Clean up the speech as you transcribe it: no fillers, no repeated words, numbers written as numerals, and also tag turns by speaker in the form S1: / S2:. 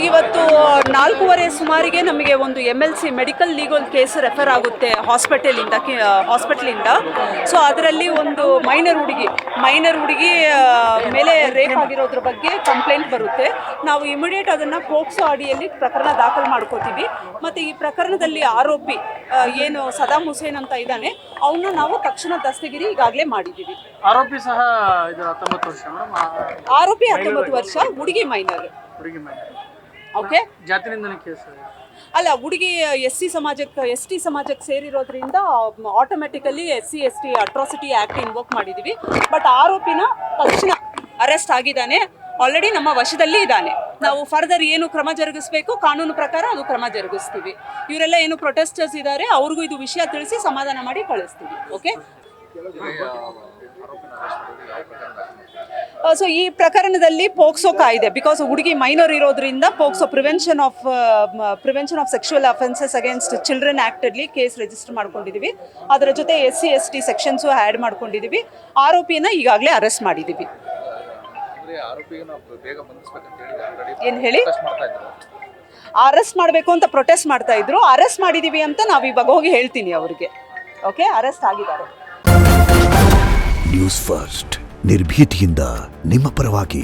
S1: ಇವತ್ತು 4:15 ಸುಮಾರಿಗೆ ನಮಗೆ ಒಂದು MLC medical legal case refer ಆಗುತ್ತೆ ಹಾಸ್ಪಿಟಲಿಂದ. ಸೊ ಅದರಲ್ಲಿ ಒಂದು ಮೈನರ್ ಹುಡುಗಿ ಮೇಲೆ ರೇಪ್ ಆಗಿರೋದ್ರ ಬಗ್ಗೆ ಕಂಪ್ಲೇಂಟ್ ಬರುತ್ತೆ. ನಾವು ಇಮಿಡಿಯೇಟ್ ಅದನ್ನು ಪೋಕ್ಸೋ ಅಡಿಯಲ್ಲಿ ಪ್ರಕರಣ ದಾಖಲು ಮಾಡ್ಕೋತೀವಿ. ಮತ್ತು ಈ ಪ್ರಕರಣದಲ್ಲಿ ಆರೋಪಿ ಏನು ಸದಾಂ ಹುಸೇನ್ ಅಂತ ಇದ್ದಾನೆ, ಅವನ್ನ ನಾವು ತಕ್ಷಣ ದಸ್ತಗಿರಿ ಈಗಾಗಲೇ ಮಾಡಿದ್ದೀವಿ.
S2: ಆರೋಪಿ ಸಹ 19 ವರ್ಷ ಮೇಡಮ್.
S1: ಆರೋಪಿ 19 ವರ್ಷ, ಹುಡುಗಿ ಮೈನರ್. ಓಕೆ,
S2: ಜಾತಿ ನಿಂದನೆ ಕೇಸ್
S1: ಅಲ್ಲ, ಹುಡುಗಿ ST ಸಮಾಜಕ್ಕೆ ಸೇರಿರೋದ್ರಿಂದ automatically SC/ST atrocity act invoke ಮಾಡಿದ್ದೀವಿ. ಬಟ್ ಆರೋಪಿನ ತಕ್ಷಣ ಅರೆಸ್ಟ್ ಆಗಿದ್ದಾನೆ, ಆಲ್ರೆಡಿ ನಮ್ಮ ವಶದಲ್ಲಿ ಇದ್ದಾನೆ. ನಾವು ಫರ್ದರ್ ಏನು ಕ್ರಮ ಜರುಗಿಸಬೇಕು ಕಾನೂನು ಪ್ರಕಾರ ಅದು ಕ್ರಮ ಜರುಗಿಸ್ತೀವಿ. ಇವರೆಲ್ಲ ಏನು ಪ್ರೊಟೆಸ್ಟರ್ಸ್ ಇದ್ದಾರೆ ಅವ್ರಿಗೂ ಇದು ವಿಷಯ ತಿಳಿಸಿ ಸಮಾಧಾನ ಮಾಡಿ ಕಳಿಸ್ತೀವಿ. ಓಕೆ, ಸೊ ಈ ಪ್ರಕರಣದಲ್ಲಿ ಪೋಕ್ಸೋ ಕಾಯಿದೆ, ಬಿಕಾಸ್ ಹುಡುಗಿ ಮೈನರ್ ಇರೋದ್ರಿಂದ POCSO prevention of sexual offences against children ಆ್ಯಕ್ಟಲ್ಲಿ ಕೇಸ್ ರಿಜಿಸ್ಟರ್ ಮಾಡ್ಕೊಂಡಿದ್ದೀವಿ. ಅದರ ಜೊತೆ SC/ST ಸೆಕ್ಷನ್ಸು ಆ್ಯಡ್ ಮಾಡ್ಕೊಂಡಿದ್ದೀವಿ. ಆರೋಪಿನ ಈಗಾಗಲೇ ಅರೆಸ್ಟ್ ಮಾಡಿದ್ದೀವಿ. ಏನು ಹೇಳಿ? ಅರೆಸ್ಟ್ ಮಾಡಬೇಕು ಅಂತ ಪ್ರೊಟೆಸ್ಟ್ ಮಾಡ್ತಾ ಇದ್ರು. ಅರೆಸ್ಟ್ ಮಾಡಿದ್ದೀವಿ ಅಂತ ನಾವು ಇವಾಗ ಹೋಗಿ ಹೇಳ್ತೀನಿ ಅವರಿಗೆ. ಓಕೆ, ಅರೆಸ್ಟ್ ಆಗಿದ್ದಾರೆ.
S3: ನ್ಯೂಸ್ ಫಸ್ಟ್, ನಿರ್ಭೀತಿಯಿಂದ ನಿಮ್ಮ ಪರವಾಗಿ.